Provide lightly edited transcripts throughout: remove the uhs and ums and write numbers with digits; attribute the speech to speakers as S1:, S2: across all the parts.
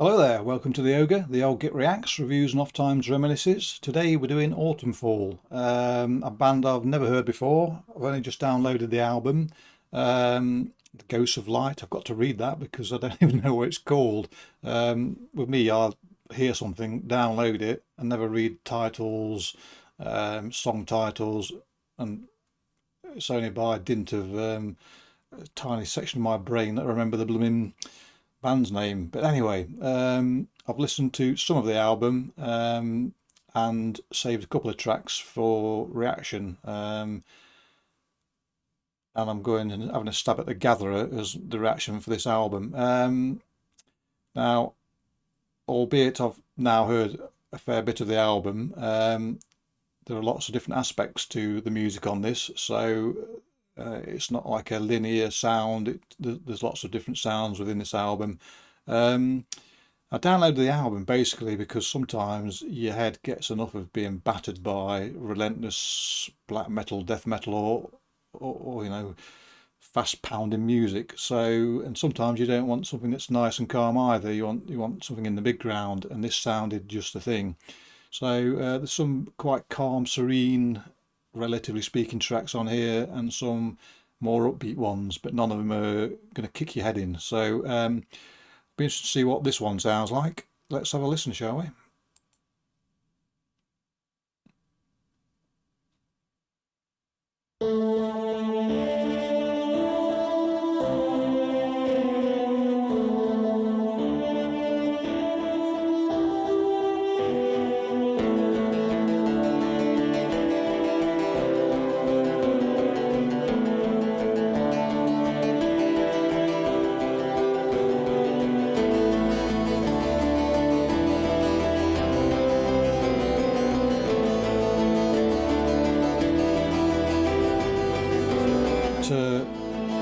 S1: Hello there, welcome to the Ogre, the old Git Reacts, reviews and oft-times reminiscences. Today we're doing Autumnfall, a band I've never heard before. I've only just downloaded the album, The Ghosts of Light. I've got to read that because I don't even know what it's called. With me, I'll hear something, download it, and never read titles, song titles, and it's only by dint of a tiny section of my brain that I remember the blooming band's name. But anyway, I've listened to some of the album and saved a couple of tracks for reaction, and I'm going and having a stab at The Gatherer as the reaction for this album. Now, albeit I've now heard a fair bit of the album, there are lots of different aspects to the music on this, so it's not like a linear sound. There's lots of different sounds within this album. I downloaded the album basically because sometimes your head gets enough of being battered by relentless black metal, death metal, or you know, fast pounding music. So, and sometimes you don't want something that's nice and calm either. You want something in the background, and this sounded just the thing. So there's some quite calm, serene, relatively speaking, tracks on here, and some more upbeat ones, but none of them are going to kick your head in. So be interested to see what this one sounds like. Let's have a listen, shall we?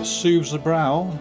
S1: Soothes the brow.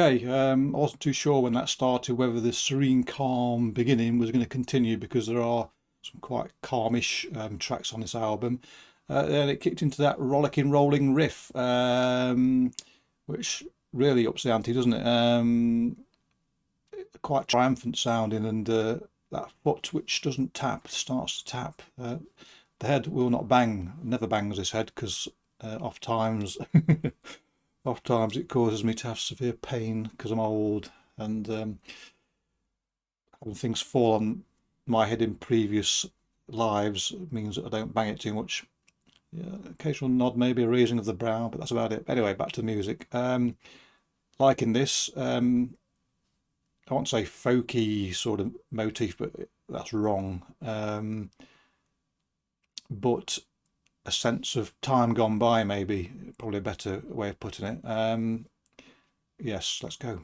S1: Okay, I wasn't too sure when that started whether the serene, calm beginning was going to continue because there are some quite calmish tracks on this album. Then it kicked into that rollicking, rolling riff, which really ups the ante, doesn't it? Quite triumphant sounding, and that foot which doesn't tap starts to tap. The head will not bang, never bangs this head because oft times. Oft times it causes me to have severe pain because I'm old, and having things fall on my head in previous lives means that I don't bang it too much. Yeah, occasional nod, maybe a raising of the brow, but that's about it. Anyway, back to the music. Liking this, I won't say folky sort of motif, but that's wrong. But a sense of time gone by, maybe, probably a better way of putting it. Yes, let's go.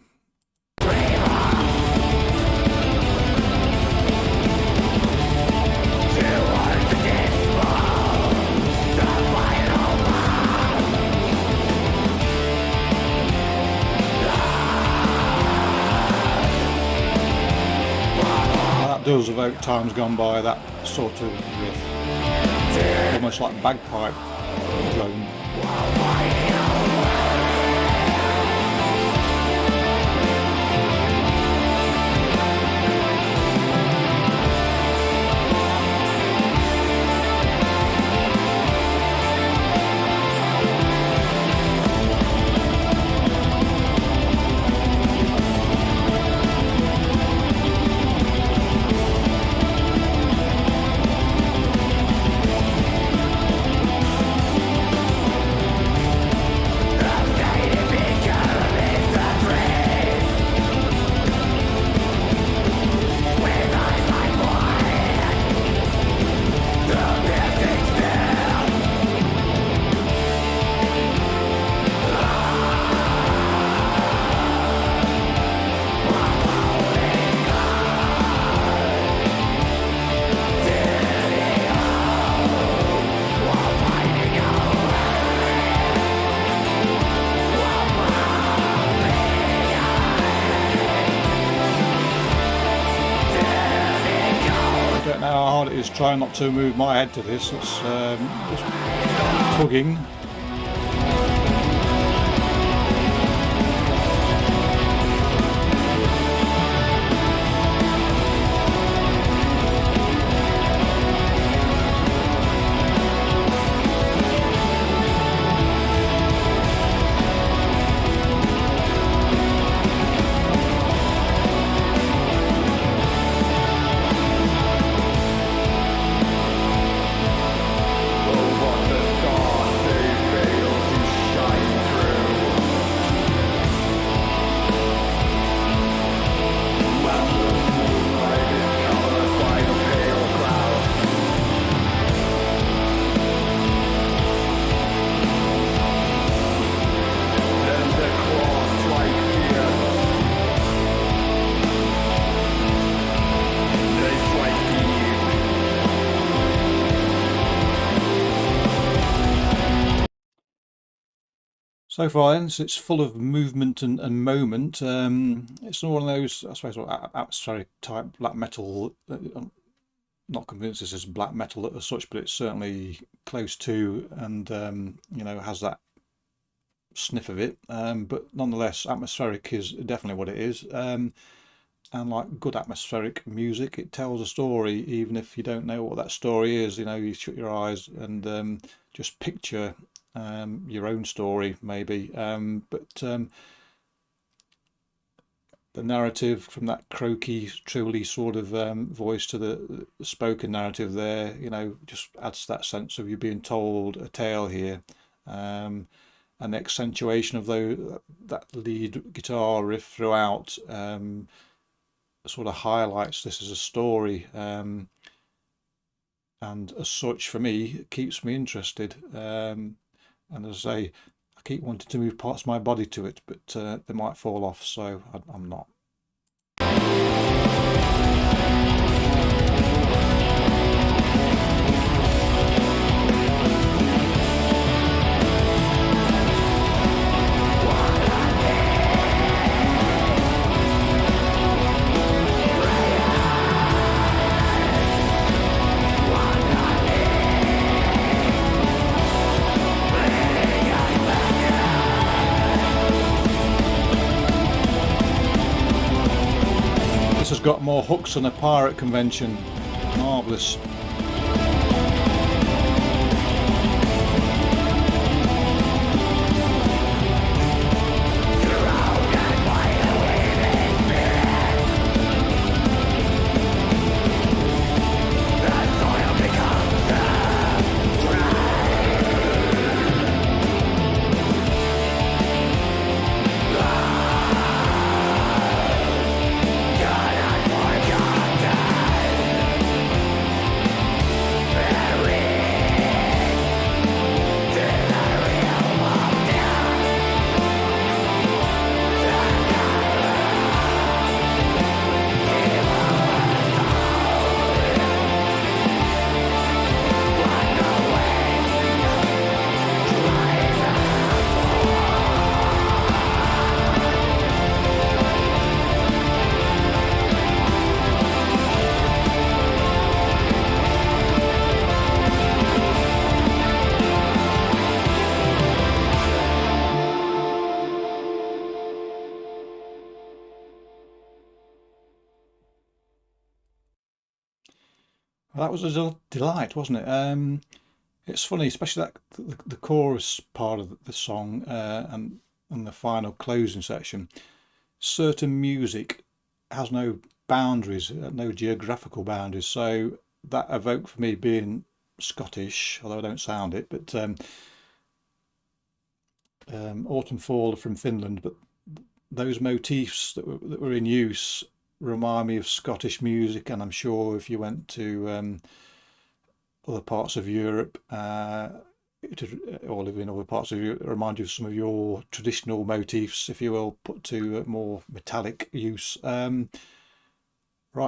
S1: That does evoke times gone by, that sort of riff. Almost like bagpipe drone. how hard it is trying not to move my head to this. It's just tugging. So far, then, it's full of movement and moment. It's not one of those, I suppose, atmospheric type black metal. I'm not convinced this is black metal as such, but it's certainly close to, and you know, has that sniff of it. But nonetheless, atmospheric is definitely what it is. And like good atmospheric music, it tells a story, even if you don't know what that story is. You know, you shut your eyes and just picture your own story, maybe. But the narrative, from that croaky, truly sort of voice to the spoken narrative there, you know, just adds to that sense of you being told a tale here. And the accentuation of that lead guitar riff throughout sort of highlights this as a story, and as such, for me, it keeps me interested. And as I say, I keep wanting to move parts of my body to it, but they might fall off, so I'm not. This has got more hooks than a pirate convention. Marvellous. Well, that was a delight, wasn't it? It's funny, especially that the chorus part of the song, and the final closing section. Certain music has no boundaries, no geographical boundaries. So that evoked for me, being Scottish, although I don't sound it, but Autumnfall are from Finland. But those motifs that were in use remind me of Scottish music, and I'm sure if you went to other parts of Europe, or live in other parts of Europe, remind you of some of your traditional motifs, if you will, put to more metallic use. Right,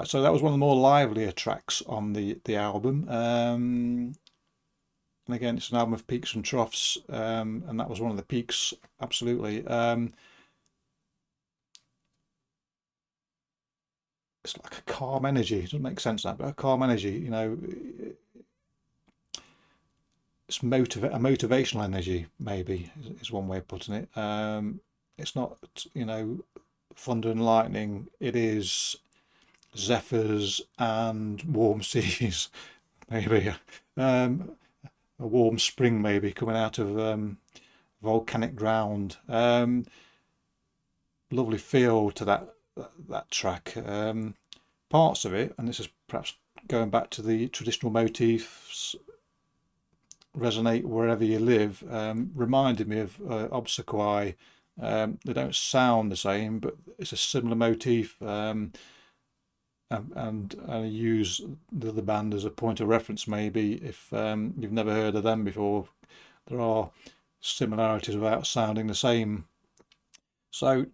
S1: so that was one of the more livelier tracks on the album. And again, it's an album of peaks and troughs, and that was one of the peaks, absolutely. it's like a calm energy. It doesn't make sense that, but a calm energy. You know, it's a motivational energy. Maybe is one way of putting it. It's not, you know, thunder and lightning. It is zephyrs and warm seas. Maybe a warm spring, maybe coming out of volcanic ground. Lovely feel to that track. Parts of it, and this is perhaps going back to the traditional motifs resonate wherever you live, reminded me of Obsequy. They don't sound the same, but it's a similar motif, and I use the other band as a point of reference maybe if you've never heard of them before. There are similarities without sounding the same. So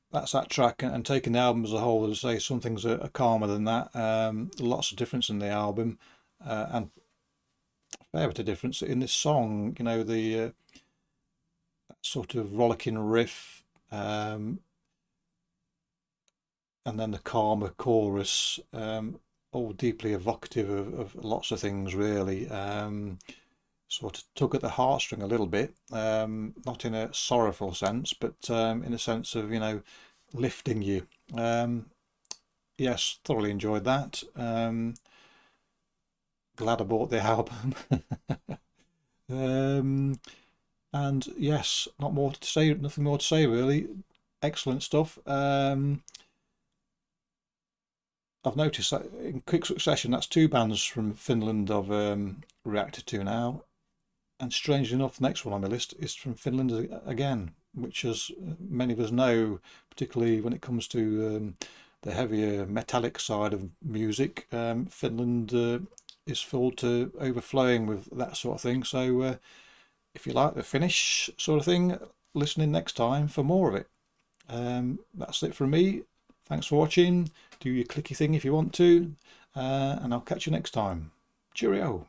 S1: that's that track, and taking the album as a whole, as I say, some things are calmer than that. Lots of difference in the album, and a fair bit of difference in this song. You know, the sort of rollicking riff, and then the calmer chorus, all deeply evocative of lots of things, really. Sort of tug at the heartstring a little bit, not in a sorrowful sense, but in a sense of, you know, lifting you. Yes, thoroughly enjoyed that. Glad I bought the album. And yes, not more to say, nothing more to say really. Excellent stuff. I've noticed that in quick succession, that's two bands from Finland I've reacted to now. And strangely enough, the next one on my list is from Finland again, which, as many of us know, particularly when it comes to the heavier metallic side of music, Finland is full to overflowing with that sort of thing. So if you like the Finnish sort of thing, listen in next time for more of it. That's it from me. Thanks for watching. Do your clicky thing if you want to, and I'll catch you next time. Cheerio.